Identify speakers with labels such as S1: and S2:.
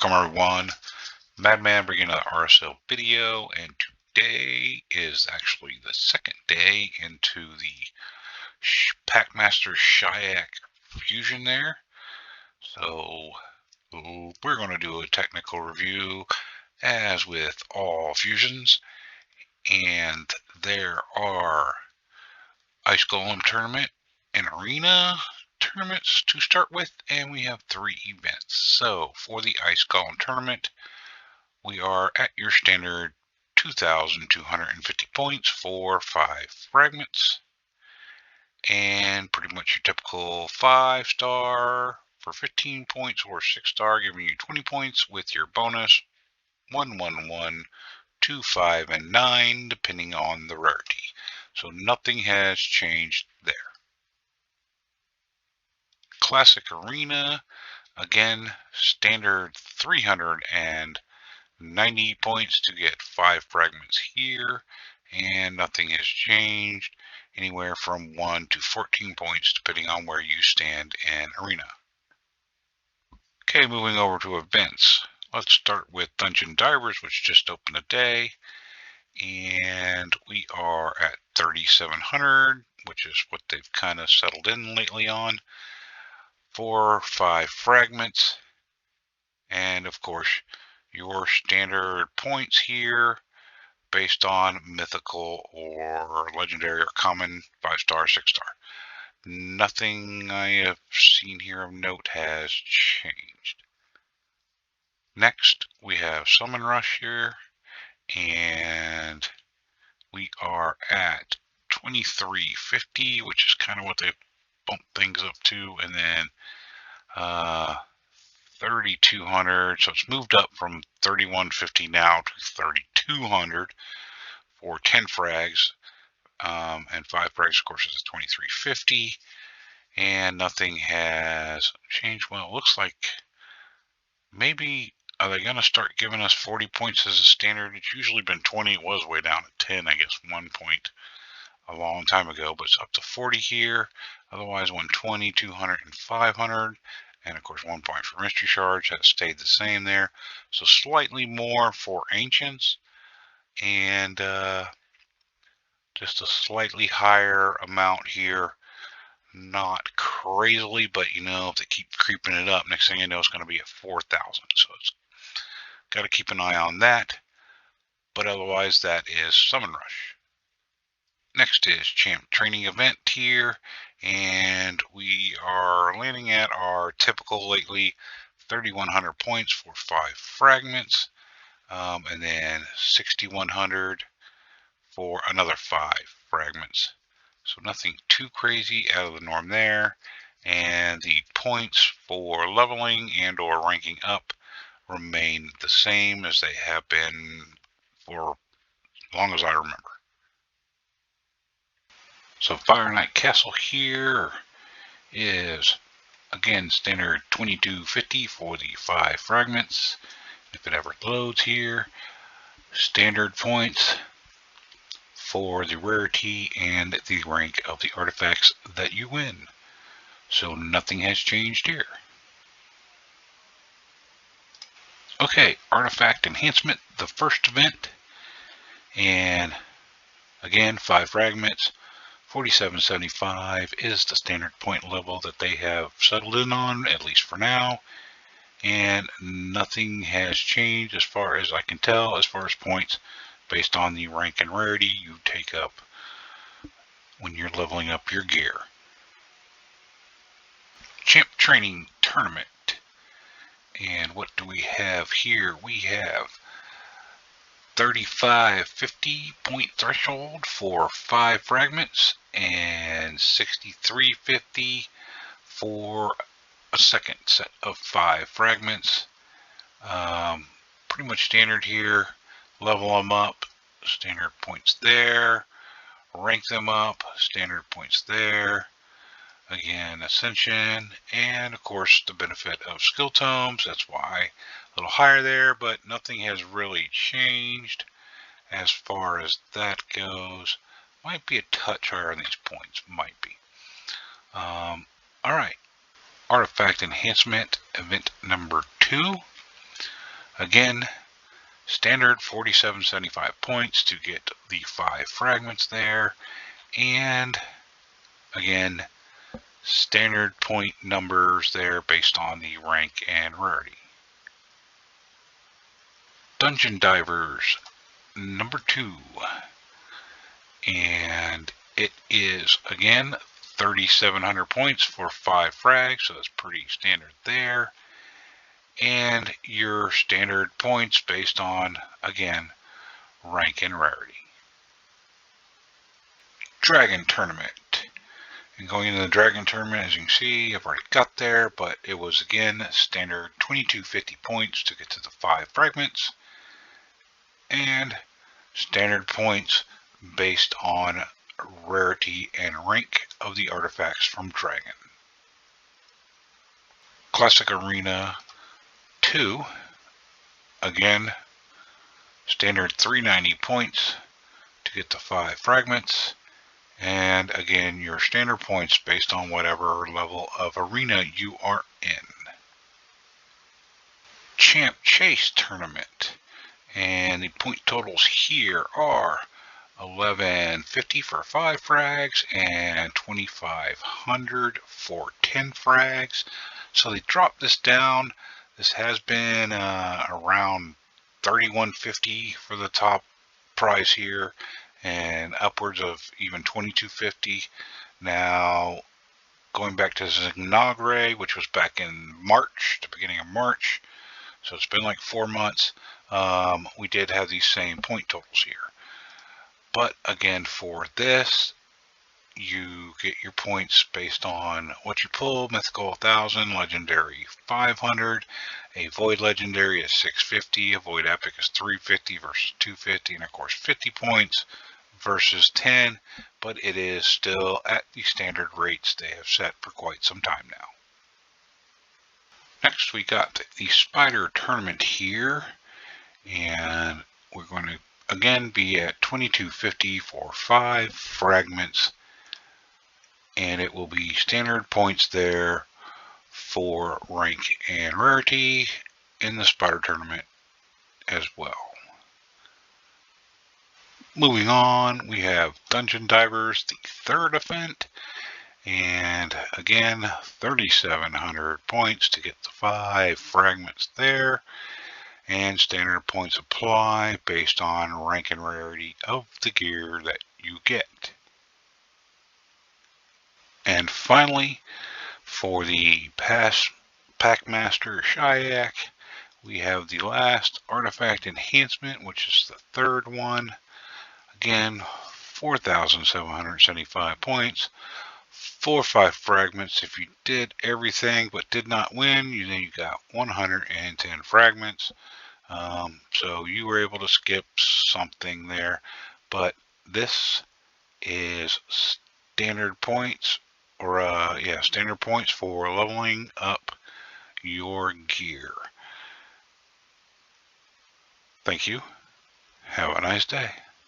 S1: Welcome everyone, Madman bringing another RSL video, and today is actually the second day into the Packmaster Shyek fusion there. So we're going to do a technical review as with all fusions, and there are Ice Golem Tournament and Arena tournaments to start with, and we have 3 events. So for the Ice Golem Tournament, we are at your standard 2,250 points for 5 fragments, and pretty much your typical 5-star for 15 points or 6-star giving you 20 points with your bonus 1, 1, 1, 2, 5, and 9 depending on the rarity. So nothing has changed there. Classic Arena, again, standard 390 points to get 5 fragments here, and nothing has changed, anywhere from 1 to 14 points depending on where you stand in Arena. Okay, moving over to events. Let's start with Dungeon Divers, which just opened today, and we are at 3,700, which is what they've kind of settled in lately on, for 5 fragments. And of course, your standard points here based on mythical or legendary or common 5-star, 6-star. Nothing I have seen here of note has changed. Next, we have Summon Rush here, and we are at 2,350, which is kind of what they bumped things up to, and then 3,200, so it's moved up from 3,150 now to 3,200 for 10 frags, and 5 frags, of course, is 2,350, and nothing has changed. Well, it looks like maybe are they going to start giving us 40 points as a standard? It's usually been 20. It was way down at 10, I guess, 1 point a long time ago, but it's up to 40 here. Otherwise, 120, 200, and 500. And of course, 1 point for mystery shards has stayed the same there. So slightly more for ancients, and just a slightly higher amount here. Not crazily, but you know, if they keep creeping it up, next thing you know, it's going to be at 4,000. So it's got to keep an eye on that. But otherwise, that is Summon Rush. Next is Champ Training Event here, and we are landing at our typical lately 3,100 points for 5 fragments, and then 6,100 for another 5 fragments. So nothing too crazy out of the norm there, and the points for leveling and or ranking up remain the same as they have been for as long as I remember. So Fire Knight Castle here is, again, standard 2,250 for the 5 fragments. If it ever loads here, standard points for the rarity and the rank of the artifacts that you win. So nothing has changed here. Okay, Artifact Enhancement, the first event, and again, 5 fragments. 4775 is the standard point level that they have settled in on, at least for now, and nothing has changed as far as I can tell as far as points based on the rank and rarity you take up when you're leveling up your gear. Champ Training Tournament, and what do we have here? We have 3,550 point threshold for 5 fragments, and 6,350 for a second set of 5 fragments. Pretty much standard here. Level them up, standard points there. Rank them up, standard points there. Again, Ascension, and of course the benefit of skill tomes. That's why a little higher there, but nothing has really changed as far as that goes. Might be a touch higher on these points, might be. Alright, Artifact Enhancement Event number 2. Again, standard 47.75 points to get the 5 fragments there. And again, standard point numbers there based on the rank and rarity. Dungeon Divers number 2. And it is, again, 3,700 points for 5 frags, so that's pretty standard there. And your standard points based on, again, rank and rarity. Dragon Tournament. And going into the Dragon Tournament, as you can see, I've already got there, but it was, again, standard 2250 points to get to the 5 fragments. And standard points based on rarity and rank of the artifacts from Dragon. Classic Arena 2, again, standard 390 points to get the 5 fragments, and again, your standard points based on whatever level of arena you are in. Champ Chase Tournament, and the point totals here are 1150 for 5 frags and 2500 for 10 frags. So they dropped this down. This has been around 3150 for the top prize here, and upwards of even 2250. Now, going back to Zignagre, which was back in March, the beginning of March, so it's been like 4 months, we did have these same point totals here. But again, for this, you get your points based on what you pull. Mythical 1000, Legendary 500, a Void Legendary is 650, a Void Epic is 350 versus 250, and of course 50 points versus 10, but it is still at the standard rates they have set for quite some time now. Next, we got the Spider Tournament here, and we're going to again be at 2250 for 5 fragments, and it will be standard points there for rank and rarity in the Spider Tournament as well. Moving on, we have Dungeon Divers, the 3rd event, and again 3,700 points to get the 5 fragments there. And standard points apply based on rank and rarity of the gear that you get. And finally, for the Packmaster Shy'ek, we have the last artifact enhancement, which is the 3rd one. Again, 4,775 points. 4 or 5 fragments. If you did everything but did not win, then you got 110 fragments. So you were able to skip something there, but this is standard points, or standard points for leveling up your gear. Thank you. Have a nice day.